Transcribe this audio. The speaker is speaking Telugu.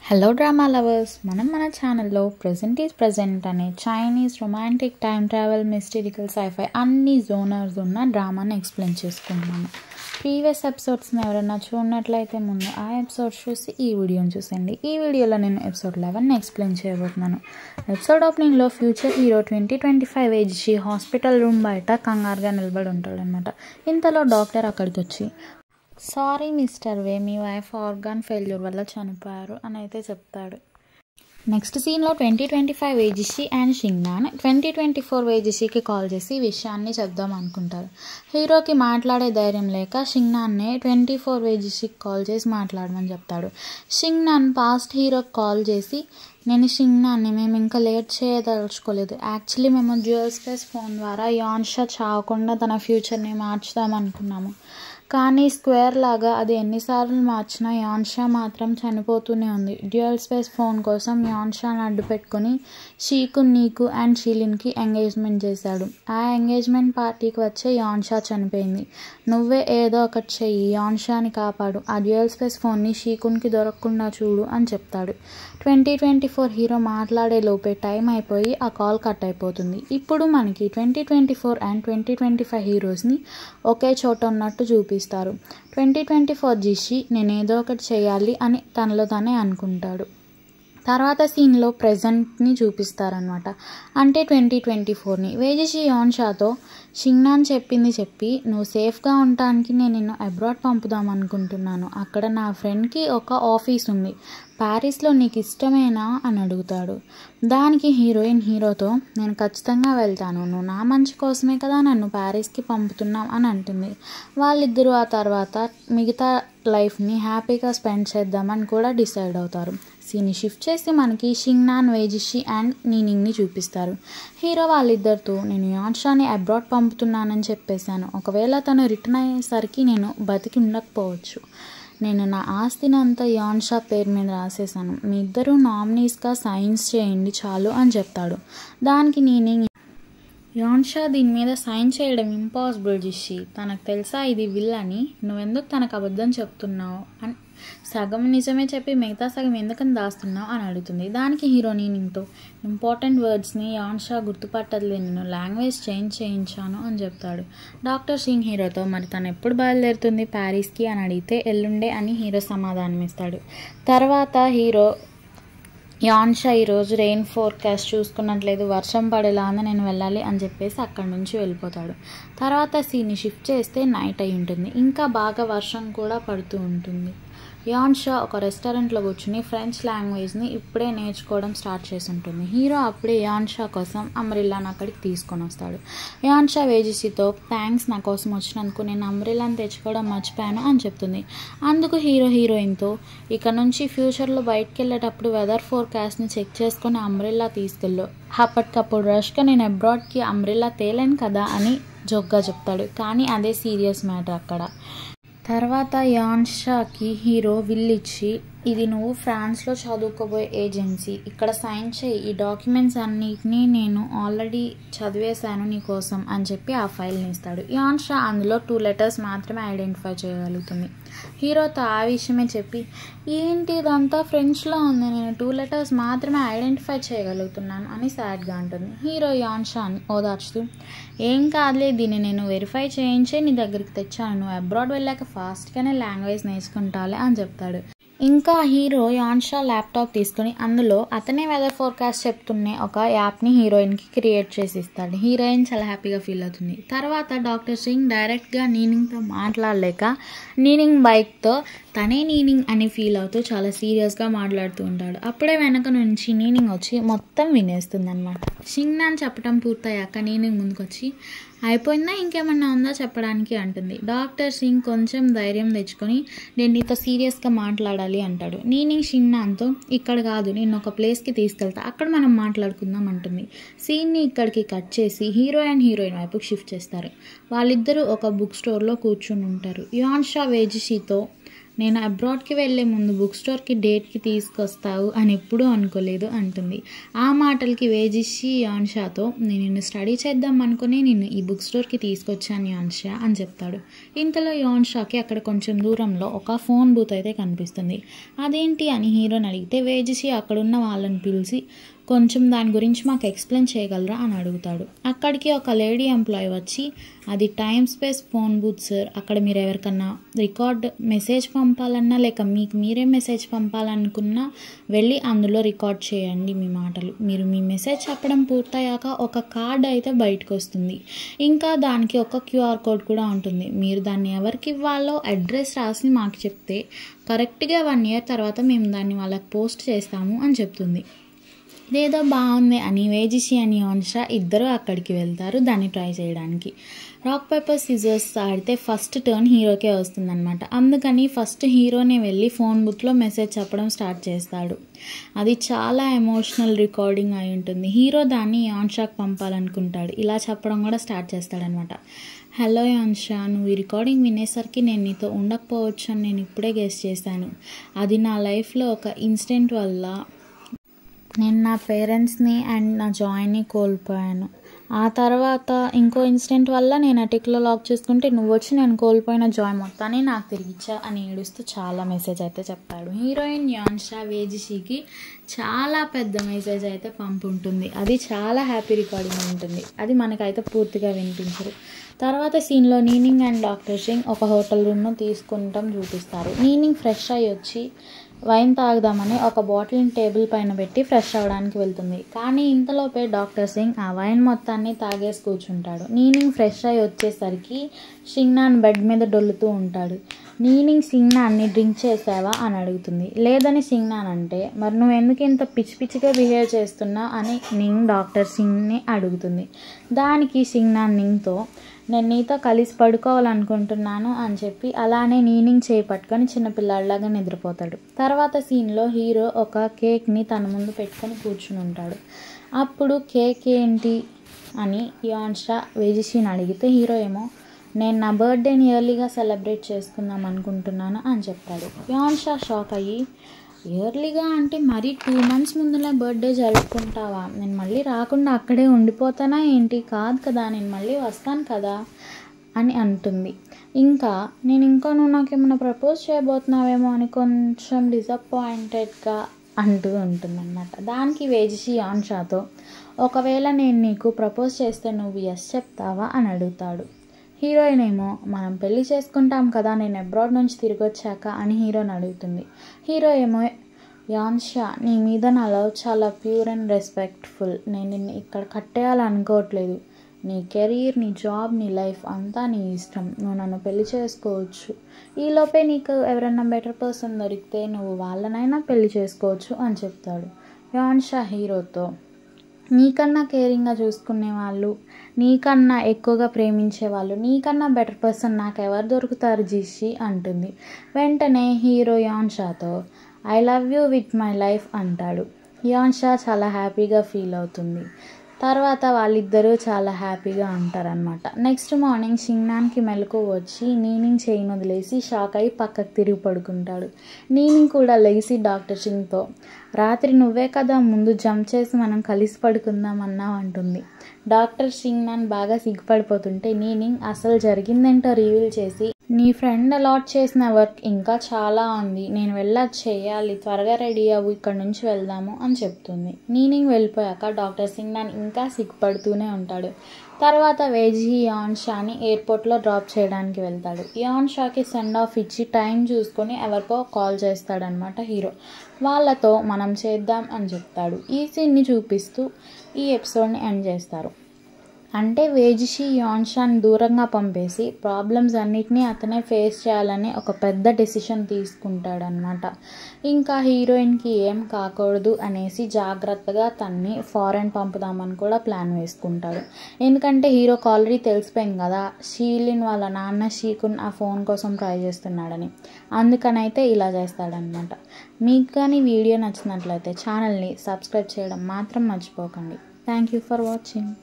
హలో డ్రామా లవర్స్, మన ఛానల్లో ప్రెజెంట్ ఈజ్ ప్రెజెంట్ అనే Chinese romantic time travel historical sci fi అన్ని జోనర్స్ ఉన్న డ్రామాని ఎక్స్ప్లెయిన్ చేసుకుంటున్నాను. ప్రీవియస్ ఎపిసోడ్స్ని ఎవరైనా చూడనట్లయితే ముందు ఆ ఎపిసోడ్స్ చూసి ఈ వీడియోని చూసండి. ఈ వీడియోలో నేను ఎపిసోడ్ 11 ఎక్స్ప్లెయిన్ చేయబోతున్నాను. ఎపిసోడ్ ఓపెనింగ్లో ఫ్యూచర్ హీరో 2025 ఏజ్కి హాస్పిటల్ రూమ్ బయట కంగారుగా నిలబడి ఉంటాడనమాట. ఇంతలో డాక్టర్ అక్కడికి వచ్చి, సారీ మిస్టర్ వే, మీ వైఫ్ ఆర్గాన్ ఫెయిల్యూర్ వల్ల చనిపోయారు అని అయితే చెప్తాడు. నెక్స్ట్ సీన్లో 2025 ఏజిషి అండ్ షింగ్నాన్ 2024 ఏజిషికి కాల్ చేసి విషయాన్ని చెప్దాం అనుకుంటారు. హీరోకి మాట్లాడే ధైర్యం లేక షింగ్నాన్నే 24 ఏజిషికి కాల్ చేసి మాట్లాడమని చెప్తాడు. షింగ్నాన్ పాస్ట్ హీరోకి కాల్ చేసి, నేను షింగ్నాన్ని మేము ఇంకా లేట్ చేయదలుచుకోలేదు. యాక్చువల్లీ మేము డ్యూయల్ స్పేస్ ఫోన్ ద్వారా యాన్షా చావకుండా తన ఫ్యూచర్ని మార్చుదాం అనుకున్నాము. కానీ స్క్వేర్ లాగా అది ఎన్నిసార్లు మార్చినా యాన్షా మాత్రం చనిపోతూనే ఉంది. డ్యూయల్ స్పేస్ ఫోన్ కోసం యాన్షాని అడ్డు పెట్టుకుని షీకు, నీకు అండ్ షీలిన్కి ఎంగేజ్మెంట్ చేశాడు. ఆ ఎంగేజ్మెంట్ పార్టీకి వచ్చే యాన్షా చనిపోయింది. నువ్వే ఏదో ఒకటి చెయ్యి, యాన్షాని కాపాడు, ఆ డ్యూయల్ స్పేస్ ఫోన్ని షీకున్కి దొరకకుండా చూడు అని చెప్తాడు. 2024 హీరో మాట్లాడే లోపే టైం అయిపోయి ఆ కాల్ కట్ అయిపోతుంది. ఇప్పుడు మనకి 2024 అండ్ 2025 హీరోస్ని ఒకే చోట ఉన్నట్టు చూపిస్తారు. 2024 జిషి నేనేదో ఒకటి చేయాలి అని తనలో తానే అనుకుంటాడు. తర్వాత సీన్లో ప్రెజెంట్ని చూపిస్తారనమాట. అంటే 2024ని. వేజిషి యాన్షాతో, షింగ్నాన్ చెప్పింది చెప్పి నువ్వు సేఫ్గా ఉండటానికి నేను నిన్ను అబ్రాడ్ పంపుదాం అనుకుంటున్నాను. అక్కడ నా ఫ్రెండ్కి ఒక ఆఫీస్ ఉంది. ప్యారిస్లో నీకు ఇష్టమేనా అని అడుగుతాడు. దానికి హీరోయిన్ హీరోతో, నేను ఖచ్చితంగా వెళ్తాను, నువ్వు నా మంచి కోసమే కదా నన్ను ప్యారిస్కి పంపుతున్నావు అని అంటుంది. వాళ్ళిద్దరూ ఆ తర్వాత మిగతా లైఫ్ని హ్యాపీగా స్పెండ్ చేద్దామని కూడా డిసైడ్ అవుతారు. సీన్ని షిఫ్ట్ చేసి మనకి షింగ్నాన్, వేజిషి అండ్ నీనింగ్ని చూపిస్తారు. హీరో వాళ్ళిద్దరితో, నేను యాన్షాని అబ్రాడ్ పంపుతున్నానని చెప్పేశాను. ఒకవేళ తను రిటర్న్ అయ్యేసరికి నేను బతికి ఉండకపోవచ్చు. నేను నా ఆస్తిని అంతా యాన్షా పేరు మీద రాసేసాను. మీ ఇద్దరు నామినీస్గా సైన్స్ చేయండి చాలు అని చెప్తాడు. దానికి నీనింగ్, యాన్షా దీని మీద సైన్ చేయడం ఇంపాసిబుల్ జిషి, తనకు తెలుసా ఇది విల్ అని, నువ్వెందుకు తనకు అబద్ధం చెప్తున్నావు అని, సగం నిజమే చెప్పి మిగతా సగం ఎందుకని దాస్తున్నావు అని అడుగుతుంది. దానికి హీరో నీనింగ్తో, ఇంపార్టెంట్ వర్డ్స్ని యాన్షా గుర్తుపట్టదులే, నేను లాంగ్వేజ్ చేంజ్ చేయించాను అని చెప్తాడు. డాక్టర్ సింగ్ హీరోతో, మరి తను ఎప్పుడు బయలుదేరుతుంది ప్యారిస్కి అని అడిగితే ఎల్లుండే అని హీరో సమాధానం ఇస్తాడు. తర్వాత హీరో, యాన్షా ఈరోజు రెయిన్ ఫోర్కాస్ట్ చూసుకున్నట్లేదు, వర్షం పడేలా ఉంది, నేను వెళ్ళాలి అని చెప్పేసి అక్కడి నుంచి వెళ్ళిపోతాడు. తర్వాత సీన్ని షిఫ్ట్ చేస్తే నైట్ అయి ఉంటుంది. ఇంకా బాగా వర్షం కూడా పడుతూ ఉంటుంది. యాన్షా ఒక రెస్టారెంట్లో కూర్చుని ఫ్రెంచ్ లాంగ్వేజ్ని ఇప్పుడే నేర్చుకోవడం స్టార్ట్ చేసి ఉంటుంది. హీరో అప్పుడే యాన్షా కోసం అంబ్రెల్లాని అక్కడికి తీసుకొని వస్తాడు. యాన్షా వేజిసితో, థ్యాంక్స్ నా కోసం వచ్చినందుకు, నేను అంబ్రెల్లాని తెచ్చుకోవడం మర్చిపోయాను అని చెప్తుంది. అందుకు హీరో హీరోయిన్తో, ఇక నుంచి ఫ్యూచర్లో బయటకు వెళ్ళేటప్పుడు వెదర్ ఫోర్కాస్ట్ని చెక్ చేసుకుని అంబ్రెల్లా తీసుకెళ్ళు, అప్పటికప్పుడు రష్గా నేను అబ్రాడ్కి అంబ్రెల్లా తేలేను కదా అని జోక్గా చెప్తాడు. కానీ అదే సీరియస్ మ్యాటర్ అక్కడ. తర్వాత యాన్షాకి హీరో విల్ ఇచ్చి, ఇది నువ్వు ఫ్రాన్స్లో చదువుకోబోయే ఏజెన్సీ, ఇక్కడ సైన్ చేయి, ఈ డాక్యుమెంట్స్ అన్నిటినీ నేను ఆల్రెడీ చదివేశాను నీ కోసం అని చెప్పి ఆ ఫైల్ని ఇస్తాడు. యాన్షా అందులో 2 లెటర్స్ మాత్రమే ఐడెంటిఫై చేయగలుగుతుంది. హీరోతో ఆ విషయమే చెప్పి, ఏంటి ఇదంతా ఫ్రెంచ్లో ఉంది, నేను 2 లెటర్స్ మాత్రమే ఐడెంటిఫై చేయగలుగుతున్నాను అని సాడ్గా అంటుంది. హీరో యాన్షాని ఓదార్చుతూ, ఏం కాదులే, దీన్ని నేను వెరిఫై చేయించే నీ దగ్గరికి తెచ్చాను, నువ్వు అబ్రాడ్ వెళ్ళాక ఫాస్ట్గానే లాంగ్వేజ్ నేర్చుకుంటాలే అని చెప్తాడు. ఇంకా హీరో యాన్షా ల్యాప్టాప్ తీసుకుని అందులో అతనే వెదర్ ఫోర్కాస్ట్ చెప్తున్నే ఒక యాప్ని హీరోయిన్కి క్రియేట్ చేసి ఇస్తాడు. హీరోయిన్ చాలా హ్యాపీగా ఫీల్ అవుతుంది. తర్వాత డాక్టర్ సింగ్ డైరెక్ట్గా నీనింగ్తో మాట్లాడలేక నీనింగ్ బైక్తో తనే నీనింగ్ అని ఫీల్ అవుతూ చాలా సీరియస్గా మాట్లాడుతూ ఉంటాడు. అప్పుడే వెనక నుంచి నీనింగ్ వచ్చి మొత్తం వినేస్తుంది అనమాట. షింగ్నాన్ చెప్పడం పూర్తయ్యాక నీనింగ్ ముందుకొచ్చి, అయిపోయిందా ఇంకేమన్నా ఉందా చెప్పడానికి అంటుంది. డాక్టర్ సింగ్ కొంచెం ధైర్యం తెచ్చుకొని, నేను నీతో సీరియస్గా మాట్లాడాలి అంటాడు. నీనింగ్ షింగ్నాన్తో, ఇక్కడ కాదు, నేను ఒక ప్లేస్కి తీసుకెళ్తా, అక్కడ మనం మాట్లాడుకుందాం అంటుంది. సీన్ని ఇక్కడికి కట్ చేసి హీరో అండ్ హీరోయిన్ వైపుకి షిఫ్ట్ చేస్తారు. వాళ్ళిద్దరూ ఒక బుక్ స్టోర్లో కూర్చుని ఉంటారు. యాన్షా వేజిషితో, నేను అబ్రాడ్కి వెళ్ళే ముందు బుక్ స్టోర్కి డేట్కి తీసుకొస్తావు అని ఎప్పుడూ అనుకోలేదు అంటుంది. ఆ మాటలకి వేజిషి యాన్షాతో నేను నిన్ను స్టడీ చేద్దాం అనుకుని నిన్ను ఈ బుక్ స్టోర్కి తీసుకొచ్చాను యాన్షా అని చెప్తాడు. ఇంతలో యాన్షాకి అక్కడ కొంచెం దూరంలో ఒక ఫోన్ బూత్ అయితే కనిపిస్తుంది. అదేంటి అని హీరోని అడిగితే వేజిషి అక్కడున్న వాళ్ళని పిలిచి కొంచెం దాని గురించి మాకు ఎక్స్ప్లెయిన్ చేయగలరా అని అడుగుతాడు. అక్కడికి ఒక లేడీ ఎంప్లాయీ వచ్చి అది time space phone booth sir, అక్కడ మీరు ఎవరికన్నా మెసేజ్ పంపాలన్నా లేక మీకు మీరే మెసేజ్ పంపాలనుకున్నా వెళ్ళి అందులో రికార్డ్ చేయండి మీ మాటలు. మీరు మీ మెసేజ్ చెప్పడం పూర్తయ్యాక ఒక కార్డ్ అయితే బయటకు వస్తుంది. ఇంకా దానికి ఒక QR కోడ్ కూడా ఉంటుంది. మీరు దాన్ని ఎవరికి ఇవ్వాలో అడ్రస్ రాసి మాకు చెప్తే కరెక్ట్గా 1 year తర్వాత మేము దాన్ని వాళ్ళకి పోస్ట్ చేస్తాము అని చెప్తుంది. ఇదేదో బాగుంది అని వేజిషి అని యాన్షా ఇద్దరు అక్కడికి వెళ్తారు దాన్ని ట్రై చేయడానికి. రాక్ పేపర్ సిజర్స్ ఆడితే ఫస్ట్ టర్న్ హీరోకే వస్తుందన్నమాట. అందుకని ఫస్ట్ హీరోనే వెళ్ళి ఫోన్ బుత్లో మెసేజ్ చెప్పడం స్టార్ట్ చేస్తాడు. అది చాలా ఎమోషనల్ రికార్డింగ్ అయి ఉంటుంది. హీరో దాన్ని యాన్షాకి పంపాలనుకుంటాడు. ఇలా చెప్పడం కూడా స్టార్ట్ చేస్తాడనమాట. హలో యాన్షా, నువ్వు ఈ రికార్డింగ్ వినేసరికి నేను నీతో ఉండకపోవచ్చు అని నేను ఇప్పుడే గెస్ చేశాను. అది నా లైఫ్లో ఒక ఇన్సిడెంట్ వల్ల నేను నా పేరెంట్స్ని అండ్ నా జాయ్ని కోల్పోయాను. ఆ తర్వాత ఇంకో ఇన్సిడెంట్ వల్ల నేను అటిక్లో లాక్ చేసుకుంటే నువ్వు వచ్చి నేను కోల్పోయిన జాయ్ మొత్తాన్ని నాకు తిరిగిచ్చా అని ఏడుస్తూ చాలా మెసేజ్ అయితే చెప్పాడు. హీరోయిన్ యాన్షా వేజిషికి చాలా పెద్ద మెసేజ్ అయితే పంపుంటుంది. అది చాలా హ్యాపీ రికార్డింగ్ ఉంటుంది. అది మనకైతే పూర్తిగా వినిపించరు. తర్వాత సీన్లో నీనింగ్ అండ్ డాక్టర్ సింగ్ ఒక హోటల్ రూమ్ను తీసుకుంటాం చూపిస్తారు. నీనింగ్ ఫ్రెష్ అయ్యి వచ్చి వైన్ తాగుదామని ఒక బాటిల్ని టేబుల్ పైన పెట్టి ఫ్రెష్ అవ్వడానికి వెళ్తుంది. కానీ ఇంతలోపే డాక్టర్ సింగ్ ఆ వైన్ మొత్తాన్ని తాగేసి కూర్చుంటాడు. నీనింగ్ ఫ్రెష్ అయ్యి వచ్చేసరికి సింగ్నాన్ బెడ్ మీద డొల్లుతూ ఉంటాడు. నీనింగ్ సింగ్నాన్ని డ్రింక్ చేసావా అని అడుగుతుంది. లేదని సింగ్నాన్ అంటే మరి నువ్వు ఎందుకు ఇంత పిచ్చి పిచ్చిగా బిహేవ్ చేస్తున్నావు అని నింగ్ డాక్టర్ సింగ్ని అడుగుతుంది. దానికి సింగ్నాన్ నింగ్తో నేను నీతో కలిసి పడుకోవాలనుకుంటున్నాను అని చెప్పి అలానే నీనింగ్ చేయి పట్టుకొని చిన్నపిల్లాడిలాగా నిద్రపోతాడు. తర్వాత సీన్లో హీరో ఒక కేక్ని తన ముందు పెట్టుకొని కూర్చుని ఉంటాడు. అప్పుడు కేక్ ఏంటి అని యాన్షా వేజిషిని అడిగితే హీరో ఏమో నేను నా బర్త్డేని ఎర్లీగా సెలబ్రేట్ చేసుకుందాం అనుకుంటున్నాను అని చెప్తాడు. యాన్షా షాక్ అయ్యి ఇయర్లీగా అంటే మరీ 2 months ముందులా బర్త్డే జరుపుకుంటావా? నేను మళ్ళీ రాకుండా అక్కడే ఉండిపోతానా ఏంటి? కాదు కదా, నేను మళ్ళీ వస్తాను కదా అని అంటుంది. ఇంకా నువ్వు నాకేమైనా ప్రపోజ్ చేయబోతున్నావేమో అని కొంచెం డిసప్పాయింటెడ్గా అంటూ ఉంటుందన్నమాట. దానికి వేజిషి యాన్షాతో ఒకవేళ నేను నీకు ప్రపోజ్ చేస్తే నువ్వు ఎస్ చెప్తావా అని అడుగుతాడు. హీరోయిన్ ఏమో మనం పెళ్లి చేసుకుంటాం కదా నేను అబ్రాడ్ నుంచి తిరిగి వచ్చాక అని హీరోని అడుగుతుంది. హీరో ఏమో యాన్షా నీ మీద నా లవ్ చాలా ప్యూర్ అండ్ రెస్పెక్ట్ఫుల్. నేను నిన్ను ఇక్కడ కట్టేయాలనుకోవట్లేదు. నీ కెరీర్, నీ జాబ్, నీ లైఫ్ అంతా నీ ఇష్టం. నువ్వు నన్ను పెళ్లి చేసుకోవచ్చు. ఈలోపే నీకు ఎవరైనా బెటర్ పర్సన్ దొరికితే నువ్వు వాళ్ళనైనా పెళ్లి చేసుకోవచ్చు అని చెప్తాడు. యాన్షా హీరోతో నీకన్నా కేరింగ్గా చూసుకునే వాళ్ళు, నీకన్నా ఎక్కువగా ప్రేమించే వాళ్ళు, నీకన్నా బెటర్ పర్సన్ నాకు ఎవరు దొరుకుతారు జిషి అంటుంది. వెంటనే హీరో యాన్షాతో I love you with my life అంటాడు. యాన్షా చాలా హ్యాపీగా ఫీల్ అవుతుంది. తర్వాత వాళ్ళిద్దరూ చాలా హ్యాపీగా ఉంటారనమాట. నెక్స్ట్ మార్నింగ్ సింగ్నాన్కి మెలకు వచ్చి నీనింగ్ చేయిని వదిలేసి షాక్ అయి పక్కకు తిరిగి పడుకుంటాడు. నీనింగ్ కూడా లేచి డాక్టర్ సింగ్తో రాత్రి నువ్వే కదా ముందు జంప్ చేసి మనం కలిసి పడుకుందామన్నావు అంటుంది. డాక్టర్ సింగ్నాన్ బాగా సిగ్గుపడిపోతుంటే నీనింగ్ అసలు జరిగిందేంటో రివీల్ చేసి నీ ఫ్రెండ్ అలాట్ చేసిన వర్క్ ఇంకా చాలా ఉంది, నేను వెళ్ళాక చేయాలి, త్వరగా రెడీ అవ్వు, ఇక్కడ నుంచి వెళ్దాము అని చెప్తుంది. నీనింగ్ వెళ్ళిపోయాక డాక్టర్ సింగ్నాన్ ఇంకా సిగ్గుపడుతూనే ఉంటాడు. తర్వాత వేజిషి యాన్షాని ఎయిర్పోర్ట్లో డ్రాప్ చేయడానికి వెళ్తాడు. యాన్షాకి సెండ్ ఆఫ్ ఇచ్చి టైం చూసుకొని ఎవరికో కాల్ చేస్తాడనమాట హీరో. వాళ్ళతో మనం చేద్దాం అని చెప్తాడు. ఈ సీన్ని చూపిస్తూ ఈ ఎపిసోడ్ని ఎండ్ చేస్తారు. అంటే వేజిషి యాన్షాని దూరంగా పంపేసి ప్రాబ్లమ్స్ అన్నిటినీ అతనే ఫేస్ చేయాలని ఒక పెద్ద డెసిషన్ తీసుకుంటాడనమాట. ఇంకా హీరోయిన్కి ఏం కాకూడదు అనేసి జాగ్రత్తగా తన్ని ఫారెన్ పంపుదామని కూడా ప్లాన్ వేసుకుంటాడు. ఎందుకంటే హీరోకి ఆల్రెడీ తెలిసిపోయింది కదా షీలిన్ వాళ్ళ నాన్న షీకున్ ఆ ఫోన్ కోసం ట్రై చేస్తున్నాడని. అందుకనైతే ఇలా చేస్తాడనమాట. మీకు కానీ వీడియో నచ్చినట్లయితే ఛానల్ని సబ్స్క్రైబ్ చేయడం మాత్రం మర్చిపోకండి. Thank you for watching.